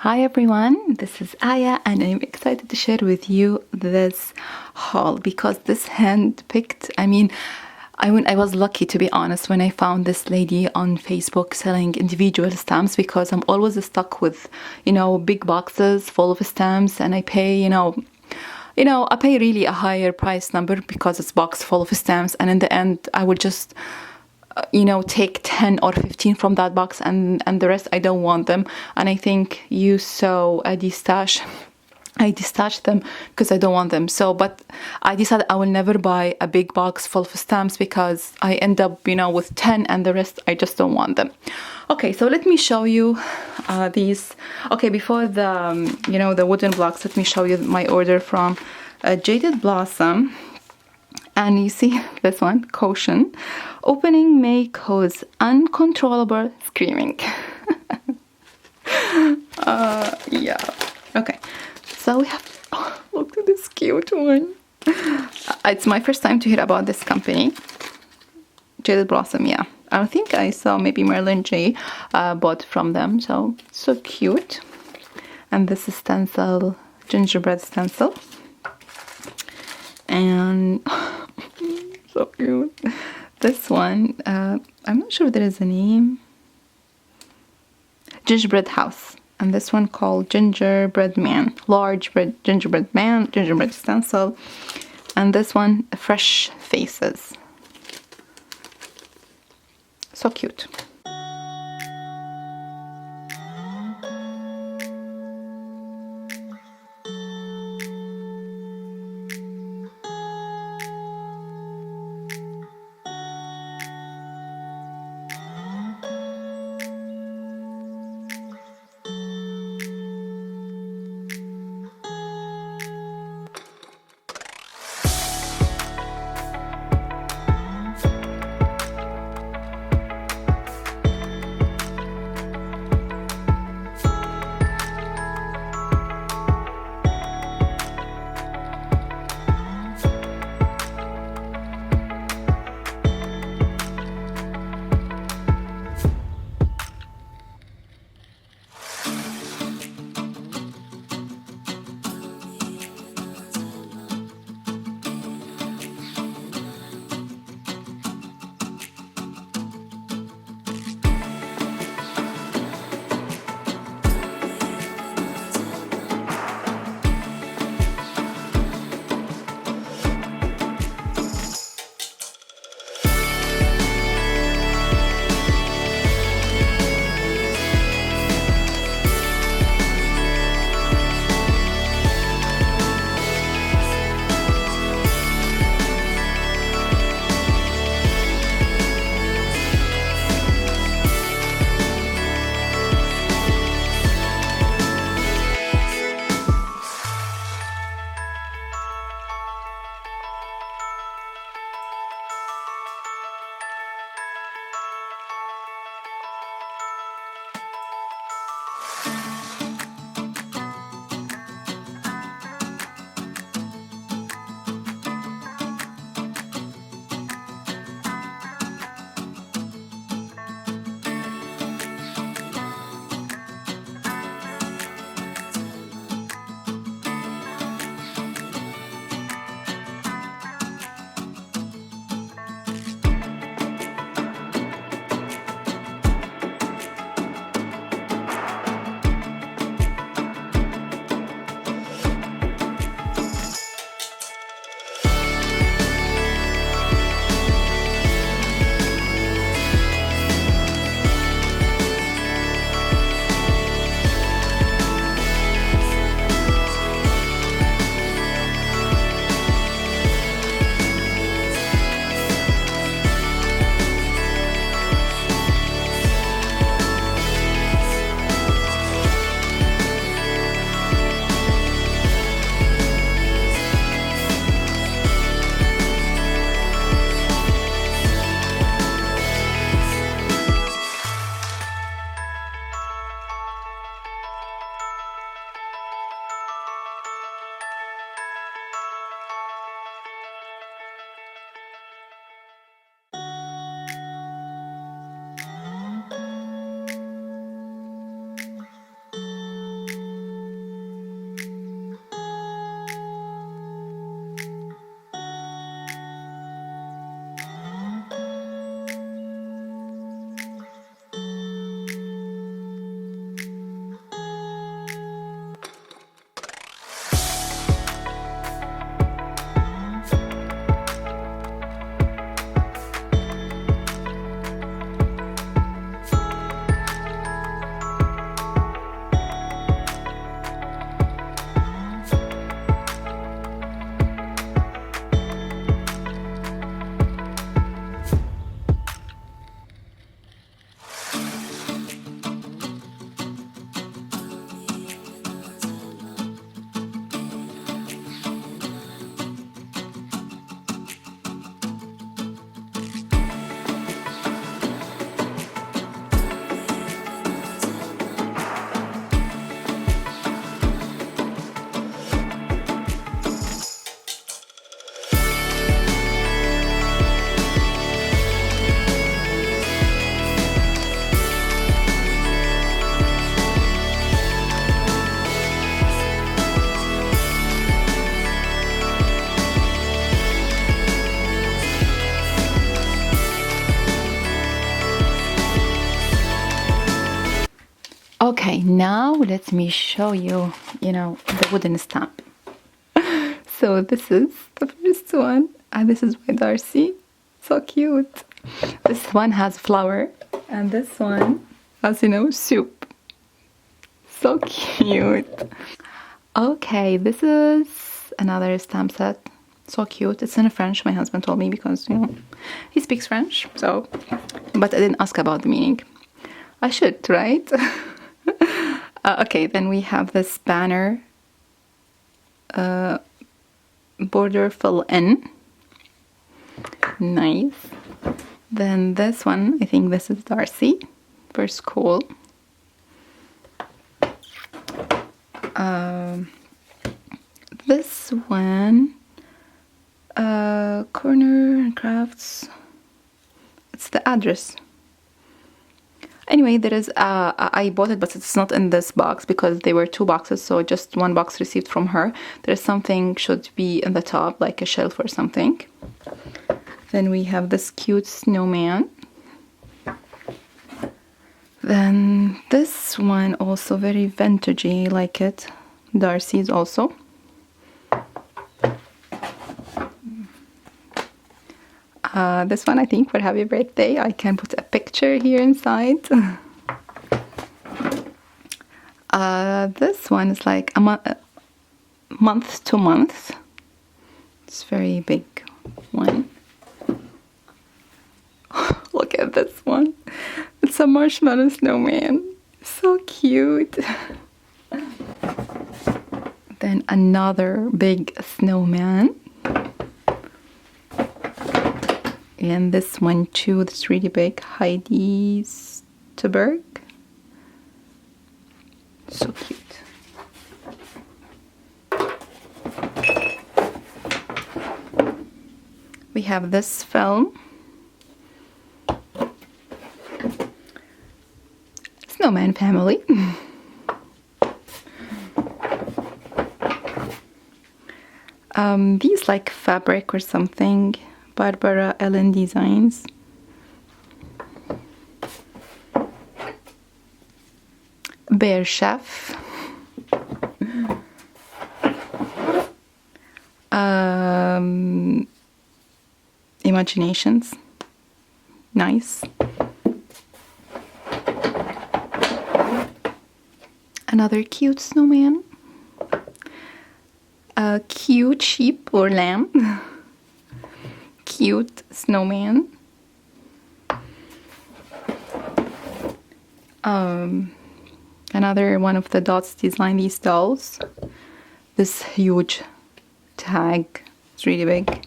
Hi everyone, this is Aya and I'm excited to share with you this haul because this hand-picked, I was lucky, to be honest, when I found this lady on Facebook selling individual stamps, because I'm always stuck with, big boxes full of stamps, and I pay, I pay really a higher price number because it's box full of stamps, and in the end I would just take 10 or 15 from that box, and the rest I don't want them. And I think you saw I detached them because I don't want them. But I decided I will never buy a big box full of stamps because I end up with 10 and the rest I just don't want them. Okay, so let me show you these. Okay, before the wooden blocks, let me show you my order from Jaded Blossom. And you see this one, caution, opening may cause uncontrollable screaming. Yeah, okay. So we have, look at this cute one. It's my first time to hear about this company, Jaded Blossom, yeah. I think I saw maybe Marilyn G bought from them, so cute. And this is stencil, gingerbread stencil. And so cute. This one, I'm not sure if there is a name. Gingerbread House. And this one called Gingerbread Man. Large gingerbread man, gingerbread stencil. And this one, Fresh Faces. So cute. now let me show you, the wooden stamp. So this is the first one, and this is by Darcy. So cute. This one has flower, and this one has, soup. So cute. Okay, this is another stamp set. So cute. It's in French, my husband told me, because, he speaks French, so. But I didn't ask about the meaning. I should, right? Okay, then we have this banner. Border fill in. Nice. Then this one, I think this is Darcy for school. This one, corner crafts. It's the address. Anyway, there is I bought it, but it's not in this box because there were 2 boxes, so just 1 box received from her. There's something should be in the top, like a shelf or something. Then we have this cute snowman. Then this one also very vintagey, like it. Darcy's also. This one, I think, for happy birthday. I can put a picture here inside. This one is like a month to month. It's very big one. Look at this one. It's a marshmallow snowman. So cute. Then another big snowman. And this one too, that's really big. Heidi Stuberg. So cute. We have this film. Snowman family. These like fabric or something. Barbara Ellen Designs. Bear Chef. Imaginations. Nice. Another cute snowman. A cute sheep or lamb. Cute snowman. Another one of the dots design these dolls. This huge tag. It's really big.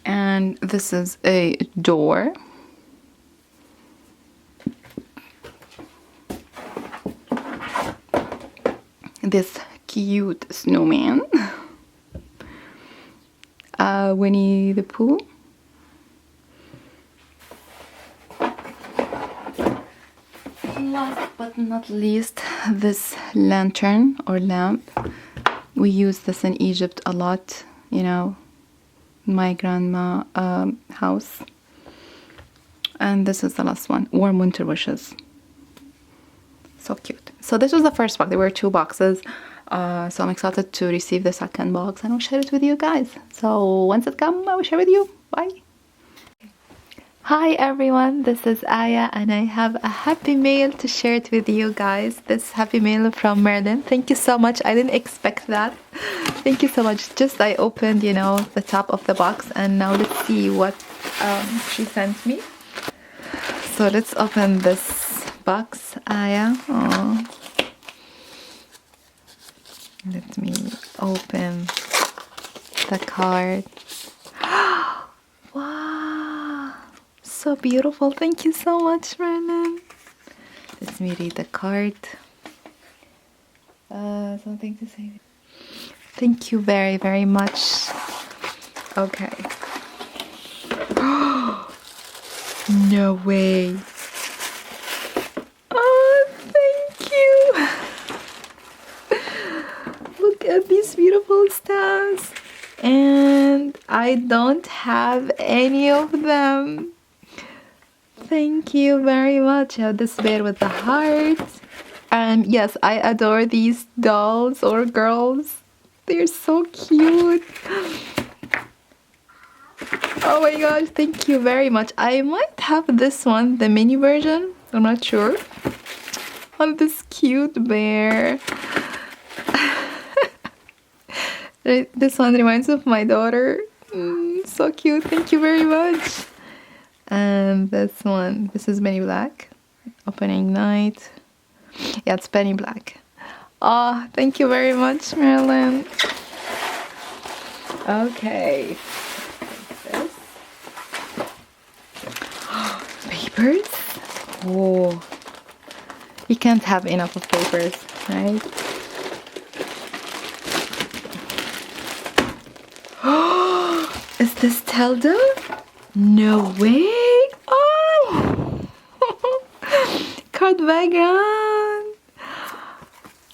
And this is a door. This cute snowman. Winnie the Pooh. Last but not least, this lantern or lamp. We use this in Egypt a lot, my grandma house. And this is the last one, warm winter wishes. So cute. So this was the first box. There were 2 boxes. So I'm excited to receive the second box and I'll share it with you guys. So once it comes, I will share with you. Bye. Hi everyone, this is Aya and I have a happy mail to share it with you guys. This happy mail from Marilyn. Thank you so much. I didn't expect that. Thank you so much. Just I opened, the top of the box and now let's see what she sent me. So let's open this box, Aya. Aww. Let me open the card. Wow, so beautiful. Thank you so much, Marilyn. Let me read the card. Something to say. Thank you very, very much. Okay. No way. Oh, thank you. Look at these beautiful stamps. And I don't have any of them. thank you very much. I have this bear with the heart. And yes, I adore these dolls or girls. They're so cute. Oh my gosh, thank you very much. I might have this one, the mini version. I'm not sure. On this cute bear. This one reminds me of my daughter. So cute. Thank you very much. And this one, this is Penny Black. Opening night. Yeah, it's Penny Black. Oh, thank you very much, Marilyn. Okay. This. Papers. Oh, you can't have enough of papers, right? Is this Tilda? No way! Oh! Card background!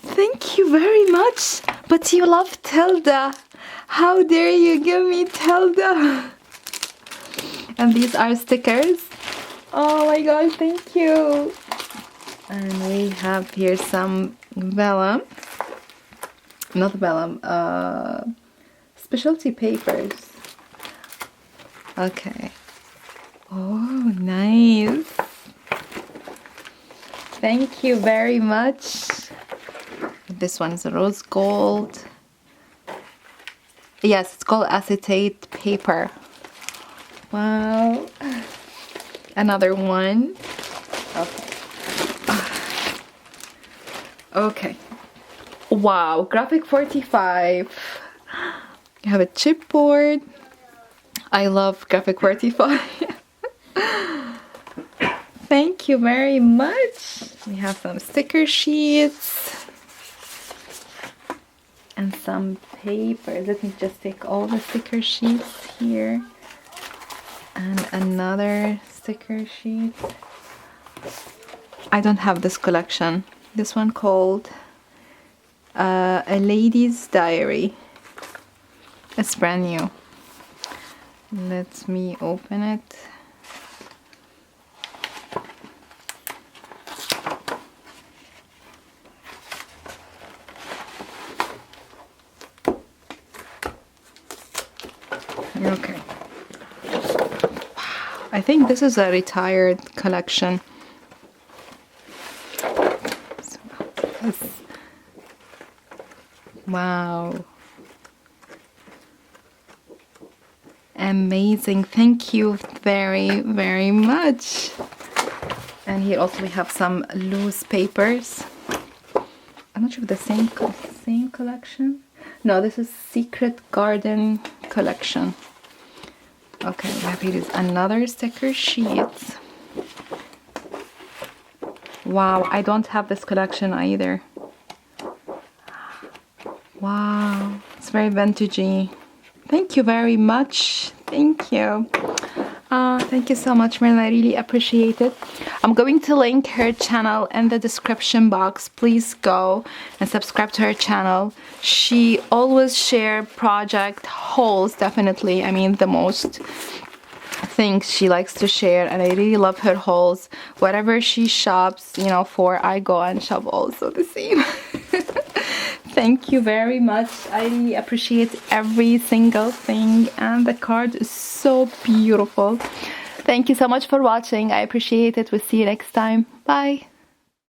Thank you very much! But you love Tilda! How dare you give me Tilda! And these are stickers. Oh my gosh, thank you! And we have here some vellum. Not vellum, specialty papers. Okay. Oh, nice. Thank you very much. This one is a rose gold. Yes, it's called acetate paper. Wow. Another one. Okay. Okay. Wow, graphic 45. You have a chipboard. I love graphic 45. Thank you very much. We have some sticker sheets and some paper. Let me just take all the sticker sheets here. And another sticker sheet. I don't have this collection. This one called A Lady's Diary. It's brand new. Let me open it. Okay. I think this is a retired collection. Wow. Amazing. Thank you very, very much. And here also we have some loose papers. I'm not sure if the same collection. No, this is Secret Garden collection. Okay, we have here is another sticker sheet. Wow, I don't have this collection either. Wow, it's very vintagey. Thank you very much. Thank you. Thank you so much, Marilyn. I really appreciate it. I'm going to link her channel in the description box. Please go and subscribe to her channel. She always share project hauls, definitely. I mean, the most things she likes to share, and I really love her hauls. Whatever she shops, you know, for, I go and shop also the same. Thank you very much. I really appreciate every single thing, and the card is so beautiful. Thank you so much for watching. I appreciate it. We'll see you next time. Bye.